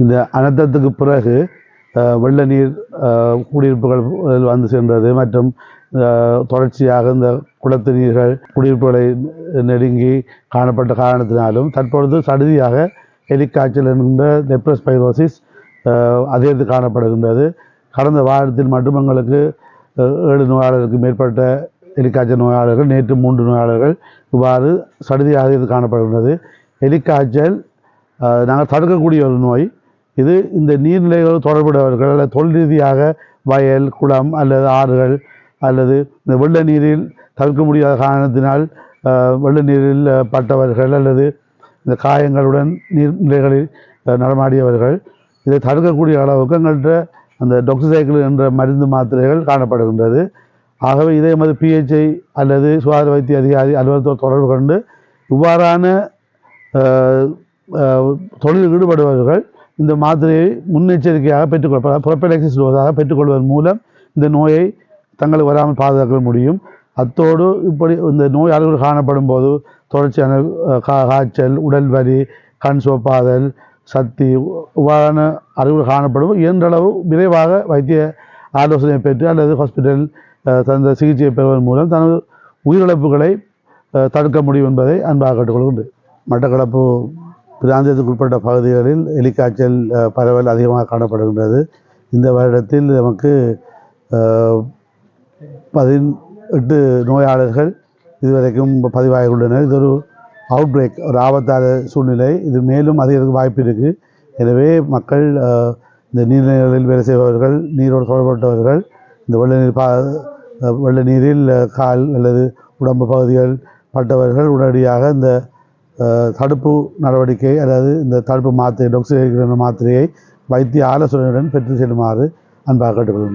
இந்த அனர்த்தத்துக்கு பிறகு வெள்ள நீர் குடியிருப்புகள் வந்து சென்றது மற்றும் தொடர்ச்சியாக இந்த குளத்து நீர்கள் குடியிருப்புகளை நெருங்கி காணப்பட்ட காரணத்தினாலும் தற்பொழுது சடுதியாக எலிக்காய்ச்சல் என்கின்ற லெப்டோஸ்பைரோசிஸ் அதிகரித்து காணப்படுகின்றது. கடந்த வாரத்தில் மட்டும் எங்களுக்கு 7 நோயாளர்களுக்கு மேற்பட்ட எலிக்காய்ச்சல் நோயாளர்கள், நேற்று 3 நோயாளர்கள் இவ்வாறு சடுதியாக இது காணப்படுகின்றது. எலிக்காய்ச்சல் நாங்கள் தடுக்கக்கூடிய ஒரு நோய். இது இந்த நீர்நிலைகளோடு தொடர்புடையவர்கள் அல்லது தொழில் ரீதியாக வயல், குளம் அல்லது ஆறுகள் அல்லது இந்த வெள்ள நீரில் தவிர்க்க முடியாத காரணத்தினால் வெள்ள நீரில் பட்டவர்கள் அல்லது இந்த காயங்களுடன் நீர்நிலைகளில் நடமாடியவர்கள் இதை தடுக்கக்கூடிய அளவுக்கு எங்கள்கிட்ட அந்த டொக்ஸிசைக்கிள் என்ற மருந்து மாத்திரைகள் காணப்படுகின்றது. ஆகவே இதை எமது பிஹெச்ஐ அல்லது சுகாதார வைத்திய அதிகாரி அலுவலகத்தோடு தொடர்பு கொண்டு இவ்வாறான தொழிலில் ஈடுபடுபவர்கள் இந்த மாத்திரையை முன்னெச்சரிக்கையாக ப்ரொபைலாக்சிஸ் டோஸாக பெற்றுக்கொள்வதன் மூலம் இந்த நோயை தங்களுக்கு வராமல் பாதுகாக்க முடியும். அத்தோடு இப்படி இந்த நோய் அறிகுறி காணப்படும் போது தொடர்ச்சியான காய்ச்சல், உடல் வலி, கண் சோப்பாதல், சக்தி இவ்வாறான அறிகுறி காணப்படும் இயன்றளவு விரைவாக வைத்திய ஆலோசனை பெற்று அல்லது ஹாஸ்பிட்டல் தந்த சிகிச்சையை பெறுவதன் மூலம் தனது உயிரிழப்புகளை தடுக்க முடியும் என்பதை அன்பாக கேட்டுக்கொள்கின்றேன். மட்டக்களப்பு பிராந்தியத்துக்கு உட்பட்ட பகுதிகளில் எலிக்காய்ச்சல் பரவல் அதிகமாக காணப்படுகின்றது. இந்த வருடத்தில் நமக்கு 18 நோயாளர்கள் இதுவரைக்கும் பதிவாகியுள்ளனர். இது ஒரு அவுட் பிரேக், ஒரு ஆபத்தான சூழ்நிலை. இது மேலும் அதிகரிக்க வாய்ப்பு இருக்குது. எனவே மக்கள் இந்த நீர்நிலைகளில் வேலை செய்பவர்கள், நீரோடு தொடர்பட்டவர்கள், இந்த வெள்ள நீரில் கால் அல்லது உடம்பு பகுதிகள் பட்டவர்கள் உடனடியாக இந்த தடுப்பு நடவடிக்கை அல்லது இந்த தடுப்பு மாத்திரை டொக்ஸிசைக்கிள் மாத்திரையை வைத்திய ஆலோசனையுடன் பெற்று செல்லுமாறு அன்பாக கேட்டுக்கொள்கிறேன்.